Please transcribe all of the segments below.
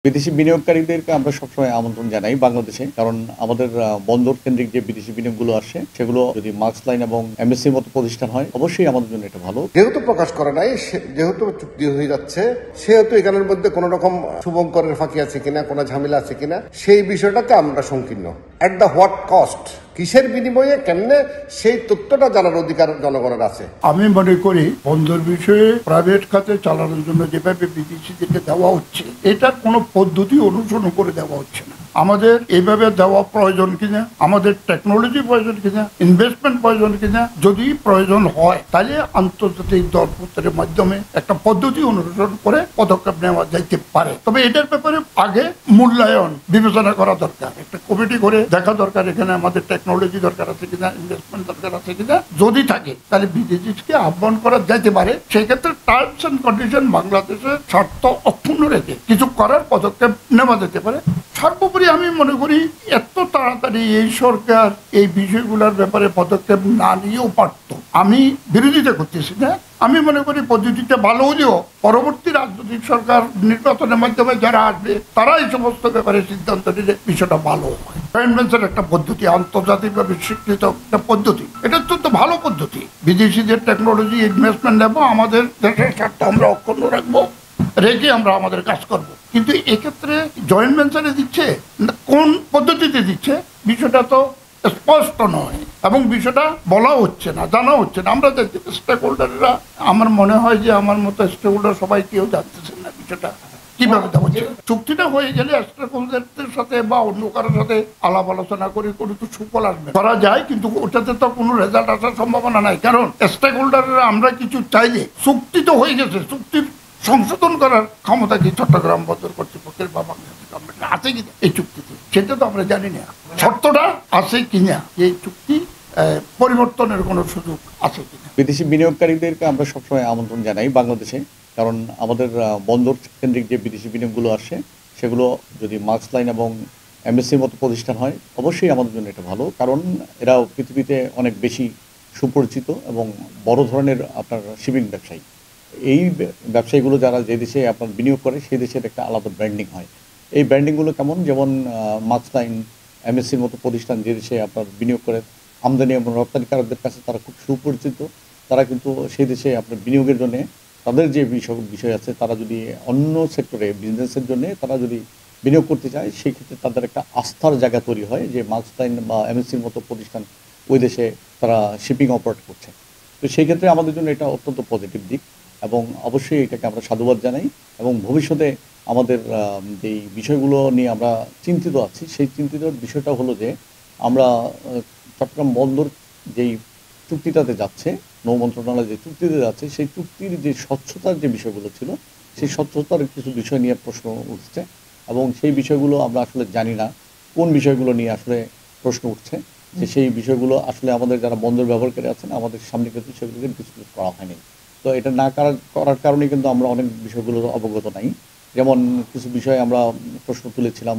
বিদেশি বিনিয়োগকারীদেরকে আমরা সবসময় আমন্ত্রণ জানাই বাংলাদেশে। কারণ আমাদের বন্দর কেন্দ্রিক যে বিদেশি বিনিয়োগগুলো আসছে, সেগুলো যদি মার্কস লাইন এবং এমএসসির মতো প্রতিষ্ঠান হয়, অবশ্যই আমাদের জন্য এটা ভালো। যেহেতু প্রকাশ করে নাই, যেহেতু চুক্তি হয়ে যাচ্ছে, সেহেতু এখানের মধ্যে কোনো রকম শুভঙ্করের ফাঁকি আছে কিনা, কোনো ঝামেলা আছে কিনা, সেই বিষয়টাতে আমরা সংকীর্ণ। অ্যাট দ্য হোয়াট কস্ট, কিসের বিনিময়ে, কেমনে, সেই তথ্যটা জানার অধিকার জনগণের আছে। আমি মনে করি বন্দর বিষয়ে প্রাইভেট খাতে চালানোর জন্য যেভাবে বিদেশিদেরকে দেওয়া হচ্ছে, এটার কোনো পদ্ধতি অনুসরণ করে দেওয়া হচ্ছে না। আমাদের এইভাবে দেওয়া প্রয়োজন কিনা, আমাদের টেকনোলজি প্রয়োজন কিনা, ইনভেস্টমেন্ট প্রয়োজন কিনা, যদি প্রয়োজন হয় তাহলে আন্তর্জাতিক দরপত্রের মাধ্যমে একটা পদ্ধতি অনুসরণ করে পদক্ষেপ নেওয়া যাইতে পারে। তবে এটার ব্যাপারে আগে মূল্যায়ন বিবেচনা করা দরকার, একটা কমিটি করে দেখা দরকার এখানে আমাদের টেকনোলজি দরকার আছে কিনা, ইনভেস্টমেন্ট দরকার আছে কিনা। যদি থাকে তাহলে বিদেশিকে আহ্বান করা যাইতে পারে। সেই ক্ষেত্রে টার্মস এন্ড কন্ডিশন বাংলাদেশের স্বার্থ অক্ষুণ্ণ রেখে কিছু করার পদক্ষেপ নেওয়া যেতে পারে। সর্বোপরি আমি মনে করি এত তাড়াতাড়ি এই সরকার এই বিষয়গুলোর ব্যাপারে পদক্ষেপ না নিয়েও পারত। আমি বিরোধিতা করতেছি না, আমি মনে করি পদ্ধতিটা ভালো হলেও পরবর্তী রাজনৈতিক সরকার নির্বাচনের মাধ্যমে যারা আসবে তারা এই সমস্ত ব্যাপারে সিদ্ধান্ত নিলে বিষয়টা ভালো হয়। জয়েন্ট ভেঞ্চার একটা পদ্ধতি, আন্তর্জাতিকভাবে স্বীকৃত একটা পদ্ধতি, এটা অত্যন্ত ভালো পদ্ধতি। বিদেশিদের টেকনোলজি ইনভেস্টমেন্ট নেবো, আমাদের দেশের স্বার্থ আমরা অক্ষুণ্ণ রাখবো, রেখে আমরা আমাদের কাজ করব। কিন্তু এক্ষেত্রে জয়েন্ট ভেঞ্চারে দিচ্ছে, কোন পদ্ধতিতে দিচ্ছে বিষয়টা তো স্পষ্ট নয়, এবং বিষয়টা বলা হচ্ছে না, জানা হচ্ছে না। আমরা স্টেক হোল্ডাররা, আমার মনে হয় যে আমার মতো স্টেক হোল্ডার সবাই কেউ জানতেছেন না বিষয়টা কিভাবে দেওয়া হচ্ছে। চুক্তিটা হয়ে গেলে স্টেক হোল্ডারদের সাথে বা অন্য কারোর সাথে আলাপ আলোচনা করে কোনো তো সুফল আসবে করা যায়, কিন্তু ওটাতে তো কোনো রেজাল্ট আসার সম্ভাবনা নাই। কারণ স্টেক হোল্ডাররা আমরা কিছু চাইলে, চুক্তি তো হয়ে গেছে, চুক্তির সংশোধন করার ক্ষমতা কি চট্টগ্রাম বন্দর কর্তৃপক্ষের বা বাংলাদেশ গভর্নমেন্ট আছে কিনা এই চুক্তিতে, সেটা তো আমরা জানি না। শর্তটা আছে কিনা, এই চুক্তি পরিবর্তনের কোনো সুযোগ আছে কিনা। বিদেশি বিনিয়োগকারীদেরকে আমরা সবসময় আমন্ত্রণ জানাই বাংলাদেশে। কারণ আমাদের বন্দর কেন্দ্রিক যে বিদেশি বিনিয়োগগুলো আসছে, সেগুলো যদি মার্কস লাইন এবং এমএসসির মতো প্রতিষ্ঠান হয়, অবশ্যই আমাদের জন্য এটা ভালো। কারণ এরা পৃথিবীতে অনেক বেশি সুপরিচিত এবং বড় ধরনের আপনার শিপিং ব্যবসায়ী। এই ব্যবসায়ীগুলো যারা যে দেশে আপনার বিনিয়োগ করে, সেই দেশের একটা আলাদা ব্র্যান্ডিং হয়। এই ব্র্যান্ডিংগুলো কেমন, যেমন মার্কস লাইন এমএসসির মতো প্রতিষ্ঠান যে দেশে আপনার বিনিয়োগ করে, আমদানি এবং রপ্তানিকারকদের কাছে তারা খুব সুপরিচিত। তারা কিন্তু সেই দেশে আপনার বিনিয়োগের জন্য তাদের যে বিষয় আছে, তারা যদি অন্য সেক্টরে বিজনেসের জন্য তারা যদি বিনিয়োগ করতে চায়, সেই ক্ষেত্রে তাদের একটা আস্থার জায়গা তৈরি হয় যে মার্কস লাইন বা এমএসসির মতো প্রতিষ্ঠান ওই দেশে তারা শিপিং অপারেট করছে। তো সেই ক্ষেত্রে আমাদের জন্য এটা অত্যন্ত পজিটিভ দিক, এবং অবশ্যই এটাকে আমরা সাধুবাদ জানাই। এবং ভবিষ্যতে আমাদের যেই বিষয়গুলো নিয়ে আমরা চিন্তিত আছি, সেই চিন্তিত বিষয়টা হলো যে আমরা চট্টগ্রাম বন্দর যেই চুক্তিটাতে যাচ্ছে, নৌ মন্ত্রণালয় যে চুক্তিতে যাচ্ছে, সেই চুক্তির যে স্বচ্ছতার যে বিষয়গুলো ছিল, সেই স্বচ্ছতার কিছু বিষয় নিয়ে প্রশ্ন উঠছে, এবং সেই বিষয়গুলো আমরা আসলে জানি না কোন বিষয়গুলো নিয়ে আসলে প্রশ্ন উঠছে, যে সেই বিষয়গুলো আসলে আমাদের যারা বন্দর ব্যবহারকারী আছেন, আমাদের সামনে কিন্তু সেগুলোকে ডিসক্লোজ করা হয়নি। তো এটা না করার কারণে কিন্তু আমরা অনেক বিষয়গুলো অবগত নাই। যেমন কিছু বিষয়ে আমরা প্রশ্ন তুলেছিলাম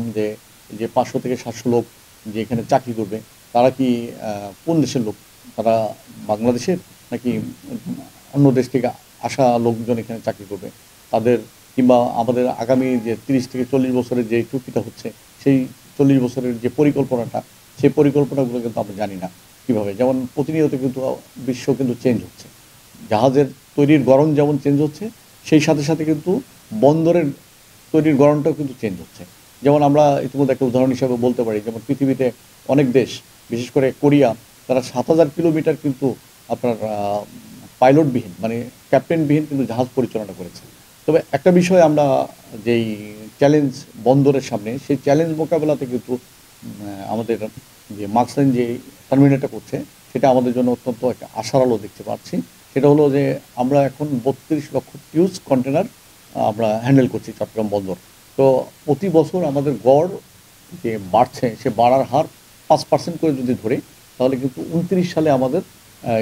যে 500 থেকে 700 লোক যে এখানে চাকরি করবে, তারা কি কোন দেশের লোক, তারা বাংলাদেশের নাকি অন্য দেশ থেকে আসা লোকজন এখানে চাকরি করবে তাদের, কিংবা আমাদের আগামী যে 30 থেকে 40 বছরের যে চুক্তিটা হচ্ছে, সেই 40 বছরের যে পরিকল্পনাটা, সেই পরিকল্পনাগুলো কিন্তু আমরা জানি না কীভাবে। যেমন প্রতিনিয়ত কিন্তু বিশ্ব কিন্তু চেঞ্জ হচ্ছে, জাহাজের তৈরির গড়ন যেমন চেঞ্জ হচ্ছে, সেই সাথে সাথে কিন্তু বন্দরের তৈরির গড়নটাও কিন্তু চেঞ্জ হচ্ছে। যেমন আমরা ইতিমধ্যে একটা উদাহরণ হিসাবে বলতে পারি, যেমন পৃথিবীতে অনেক দেশ, বিশেষ করে কোরিয়া, তারা 7000 কিলোমিটার কিন্তু আপনার পাইলটবিহীন, মানে ক্যাপ্টেনবিহীন কিন্তু জাহাজ পরিচালনা করেছে। তবে একটা বিষয় আমরা যেই চ্যালেঞ্জ বন্দরের সামনে, সেই চ্যালেঞ্জ মোকাবেলাতে কিন্তু আমাদের যে মার্কস লাইন যে টার্মিনেটটা করছে, সেটা আমাদের জন্য অত্যন্ত একটা আশার আলো দেখতে পাচ্ছি। সেটা হলো যে আমরা এখন 32 লক্ষ টিউজ কন্টেনার আমরা হ্যান্ডেল করছি চট্টগ্রাম বন্দর। তো প্রতি বছর আমাদের গড় যে বাড়ছে, সে বাড়ার হার 5% করে যদি ধরে, তাহলে কিন্তু 29 সালে আমাদের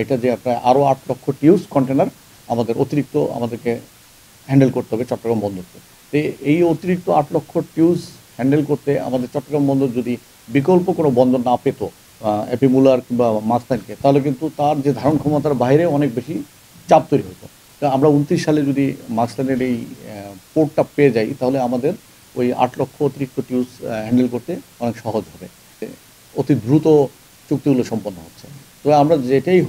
এটা যে প্রায় আরও 8 লক্ষ টিউজ কন্টেনার আমাদের অতিরিক্ত আমাদেরকে হ্যান্ডেল করতে হবে চট্টগ্রাম বন্দরকে। তো এই অতিরিক্ত 8 লক্ষ টিউজ হ্যান্ডেল করতে আমাদের চট্টগ্রাম বন্দর যদি বিকল্প কোনো বন্দর না পেত, এপি মুলার কিংবা মার্কস লাইনকে, তাহলে কিন্তু তার যে ধারণ ক্ষমতার বাইরে অনেক বেশি চাপ তৈরি হতো। তো আমরা 29 সালে যদি মার্কস লাইনের এই পোর্টটা পেয়ে যাই, তাহলে আমাদের ওই 8 লক্ষ অতিরিক্ত টিউস হ্যান্ডেল করতে অনেক সহজ হবে, অতি দ্রুত চুক্তিগুলো সম্পন্ন হচ্ছে। তো আমরা যেটাই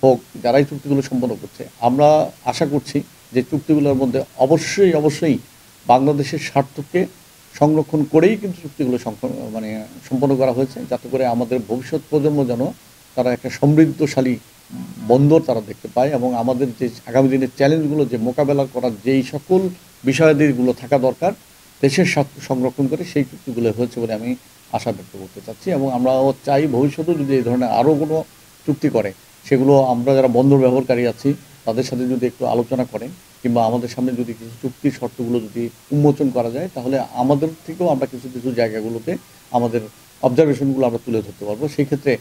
হোক যারাই চুক্তিগুলো সম্পন্ন করছে, আমরা আশা করছি যে চুক্তিগুলোর মধ্যে অবশ্যই বাংলাদেশের স্বার্থকে সংরক্ষণ করেই কিন্তু চুক্তিগুলো সম্পন্ন করা হয়েছে, যাতে করে আমাদের ভবিষ্যৎ প্রজন্ম যেন তারা একটা সমৃদ্ধশালী বন্দর তারা দেখতে পায়, এবং আমাদের যে আগামী দিনের চ্যালেঞ্জগুলো যে মোকাবেলা করার যেই সকল বিষয়াদিগুলো থাকা দরকার দেশের স্বার্থ সংরক্ষণ করে সেই চুক্তিগুলো হয়েছে বলে আমি আশা ব্যক্ত করতে চাচ্ছি। এবং আমরাও চাই ভবিষ্যতেও যদি এই ধরনের আরও কোনো চুক্তি করে, সেগুলো আমরা যারা বন্দর ব্যবহারকারী আছি তাদের সাথে যদি একটু আলোচনা করেন, কিংবা আমাদের সামনে যদি কিছু চুক্তির শর্তগুলো যদি উন্মোচন করা যায়, তাহলে আমাদের থেকেও আমরা কিছু জায়গাগুলোতে আমাদের অবজারভেশনগুলো আমরা তুলে ধরতে পারবো। সেই ক্ষেত্রে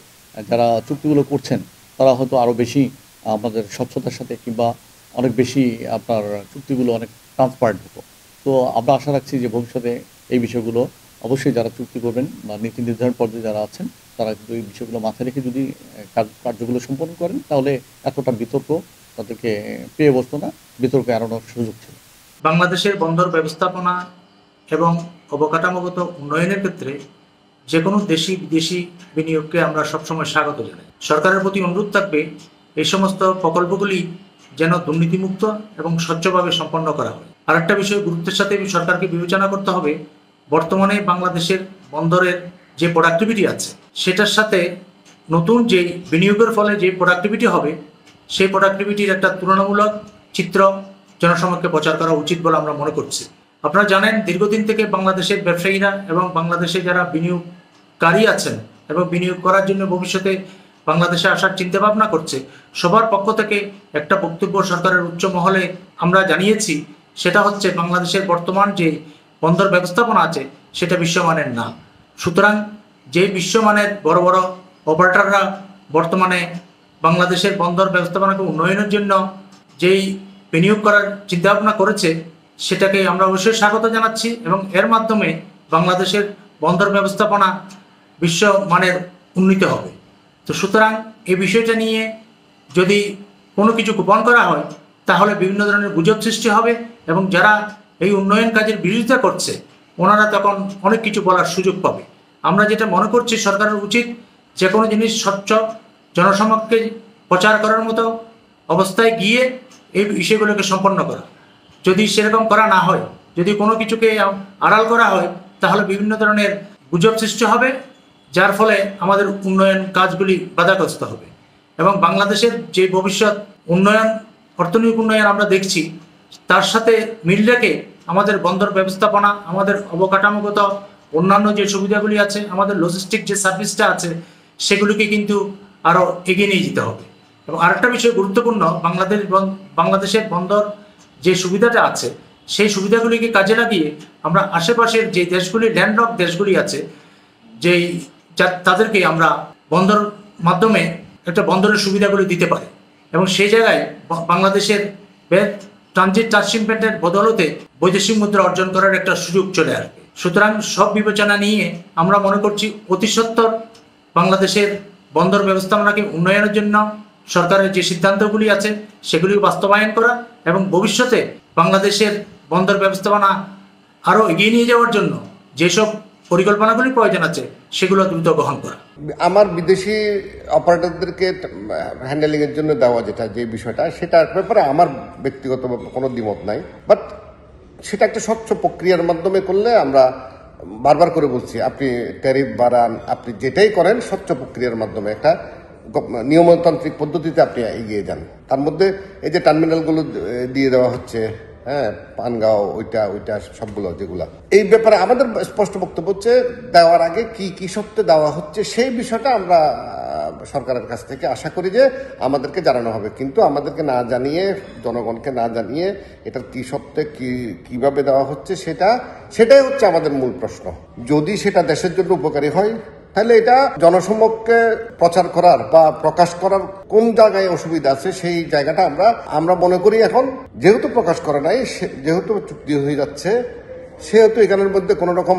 যারা চুক্তিগুলো করছেন তারা হয়তো আরও বেশি আমাদের স্বচ্ছতার সাথে, কিংবা অনেক বেশি আপনার চুক্তিগুলো অনেক ট্রান্সপারেন্ট হতো। তো আমরা আশা রাখছি যে ভবিষ্যতে এই বিষয়গুলো অবশ্যই যারা চুক্তি করবেন বা নীতি নির্ধারণ পর্যায়ে যারা আছেন, তারা কিন্তু এই বিষয়গুলো মাথায় রেখে যদি কার্যগুলো সম্পন্ন করেন, তাহলে এতটা বিতর্ক তাদেরকে পেয়ে বসতো না, বিতর্ক এড়ানোর সুযোগ ছিল। বাংলাদেশের বন্দর ব্যবস্থাপনা এবং অবকাঠামোগত উন্নয়নের ক্ষেত্রে যে কোনো দেশি বিদেশি বিনিয়োগকে আমরা সবসময় স্বাগত জানাই। সরকারের প্রতি অনুরোধ থাকবে এই সমস্ত প্রকল্পগুলি যেন দুর্নীতিমুক্ত এবং স্বচ্ছভাবে সম্পন্ন করা হয়। আরেকটা বিষয় গুরুত্বের সাথে সরকারকে বিবেচনা করতে হবে, বর্তমানে বাংলাদেশের বন্দরের যে প্রোডাক্টিভিটি আছে সেটার সাথে নতুন যে বিনিয়োগের ফলে যে প্রোডাক্টিভিটি হবে, সেই প্রোডাক্টিভিটির একটা তুলনামূলক চিত্র জনসমক্ষে প্রচার করা উচিত বলে আমরা মনে করছি। আপনারা জানেন, দীর্ঘদিন থেকে বাংলাদেশের ব্যবসায়ীরা এবং বাংলাদেশে যারা বিনিয়োগকারী আছেন এবং বিনিয়োগ করার জন্য ভবিষ্যতে বাংলাদেশে আসার চিন্তা ভাবনা করছে, সবার পক্ষ থেকে একটা বক্তব্য সরকারের উচ্চ মহলে আমরা জানিয়েছি, সেটা হচ্ছে বাংলাদেশের বর্তমান যে বন্দর ব্যবস্থাপনা আছে সেটা বিশ্বমানের না। সুতরাং যে বিশ্বমানের বড় বড় অপারেটররা বর্তমানে বাংলাদেশের বন্দর ব্যবস্থাপনাকে উন্নয়নের জন্য যেই বিনিয়োগ করার চিন্তাভাবনা করেছে, সেটাকে আমরা অবশ্যই স্বাগত জানাচ্ছি, এবং এর মাধ্যমে বাংলাদেশের বন্দর ব্যবস্থাপনা বিশ্বমানের উন্নীত হবে। তো সুতরাং এই বিষয়টা নিয়ে যদি কোনো কিছু গোপন করা হয়, তাহলে বিভিন্ন ধরনের গুজব সৃষ্টি হবে, এবং যারা এই উন্নয়ন কাজের বিরোধিতা করছে ওনারা তখন অনেক কিছু বলার সুযোগ পাবে। আমরা যেটা মনে করছি, সরকারের উচিত যে কোনো জিনিস স্বচ্ছ জনসমক্ষে প্রচার করার মতো অবস্থায় গিয়ে এই বিষয়গুলোকে সম্পন্ন করা। যদি সেরকম করা না হয়, যদি কোনো কিছুকে আড়াল করা হয়, তাহলে বিভিন্ন ধরনের গুজব সৃষ্টি হবে, যার ফলে আমাদের উন্নয়ন কাজগুলি বাধাগ্রস্ত হবে। এবং বাংলাদেশের যে ভবিষ্যৎ উন্নয়ন, অর্থনৈতিক উন্নয়ন আমরা দেখছি, তার সাথে মিল রেখে আমাদের বন্দর ব্যবস্থাপনা, আমাদের অবকাঠামোগত অন্যান্য যে সুবিধাগুলি আছে, আমাদের লজিস্টিক যে সার্ভিসটা আছে, সেগুলিকে কিন্তু আরও এগিয়ে নিয়ে যেতে হবে। এবং আরেকটা বিষয় গুরুত্বপূর্ণ, বাংলাদেশের বন্দর যে সুবিধাটা আছে, সেই সুবিধাগুলিকে কাজে লাগিয়ে আমরা আশেপাশের যে দেশগুলি, ল্যান্ডলক দেশগুলি আছে, যেই তাদেরকে আমরা বন্দর মাধ্যমে একটা বন্দরের সুবিধাগুলি দিতে পারি, এবং সেই জায়গায় বাংলাদেশের ট্রানজিট ট্রান্সশিপমেন্টের বদলতে বৈদেশিক মুদ্রা অর্জন করার একটা সুযোগ চলে আসবে। সুতরাং সব বিবেচনা নিয়ে আমরা মনে করছি অতি সত্বর বাংলাদেশের বন্দর ব্যবস্থাপনাকে উন্নয়নের জন্য সরকারের যে সিদ্ধান্তগুলি আছে সেগুলি বাস্তবায়ন করা, এবং ভবিষ্যতে বাংলাদেশের বন্দর ব্যবস্থাপনা আরও এগিয়ে নিয়ে যাওয়ার জন্য যেসব পরিকল্পনাগুলি প্রয়োজন আছে সেগুলো দ্রুত গ্রহণ করা। আমার বিদেশি অপারেটরদেরকে হ্যান্ডেলিংয়ের জন্য দেওয়া যে বিষয়টা, সেটার ব্যাপারে আমার ব্যক্তিগত কোনো দ্বিমত নাই, বাট সেটা একটা স্বচ্ছ প্রক্রিয়ার মাধ্যমে করলে, আমরা বারবার করে বলছি, আপনি ট্যারিফ বাড়ান, আপনি যেটাই করেন স্বচ্ছ প্রক্রিয়ার মাধ্যমে একটা নিয়মতান্ত্রিক পদ্ধতিতে আপনি এগিয়ে যান। তার মধ্যে এই যে টার্মিনালগুলো দিয়ে দেওয়া হচ্ছে, হ্যাঁ, পানগাঁও, ওইটা সবগুলো যেগুলা, এই ব্যাপারে আমাদের স্পষ্ট বক্তব্য হচ্ছে, দেওয়ার আগে কি সত্ত্বে দেওয়া হচ্ছে সেই বিষয়টা আমরা সরকারের কাছ থেকে আশা করি যে আমাদেরকে জানানো হবে। কিন্তু আমাদেরকে না জানিয়ে, জনগণকে না জানিয়ে এটার কি সত্ত্বে কিভাবে দেওয়া হচ্ছে সেটাই হচ্ছে আমাদের মূল প্রশ্ন। যদি সেটা দেশের জন্য উপকারী হয়, তাহলে এটা জনসমক্ষে প্রচার করার বা প্রকাশ করার কোন জায়গায় অসুবিধা আছে, সেই জায়গাটা আমরা মনে করি এখন যেহেতু প্রকাশ করে নাই, যেহেতু চুক্তি হয়ে যাচ্ছে, সেহেতু এখানের মধ্যে কোনো রকম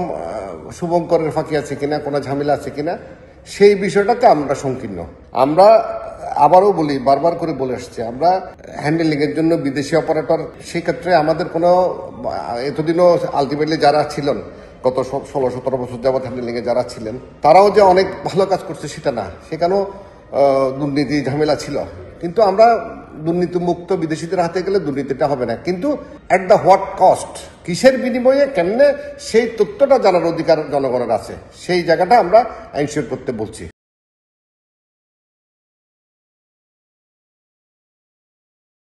শুভঙ্করের ফাঁকি আছে কিনা, কোনো ঝামেলা আছে কিনা, সেই বিষয়টাতে আমরা সংকীর্ণ। আমরা আবারও বলি, বারবার করে বলে আসছে, আমরা হ্যান্ডেলিং এর জন্য বিদেশি অপারেটর, সেই ক্ষেত্রে আমাদের কোনো এতদিনও আলটিমেটলি যারা ছিলেন গত 16-17 বছর যাবৎ হ্যান্ডেলিং এ যারা ছিলেন, তারাও যে অনেক ভালো কাজ করছে সেটা না, সেখানেও দুর্নীতি ঝামেলা ছিল। কিন্তু আমরা দুর্নীতি মুক্ত বিদেশিদের হাতে গেলে দুর্নীতিটা হবে না, কিন্তু অ্যাট দ্য হোয়াট কস্ট, কিসের বিনিময়ে, কেমনে, সেই তথ্যটা জানার অধিকার জনগণের আছে, সেই জায়গাটা আমরা এনশিওর করতে বলছি।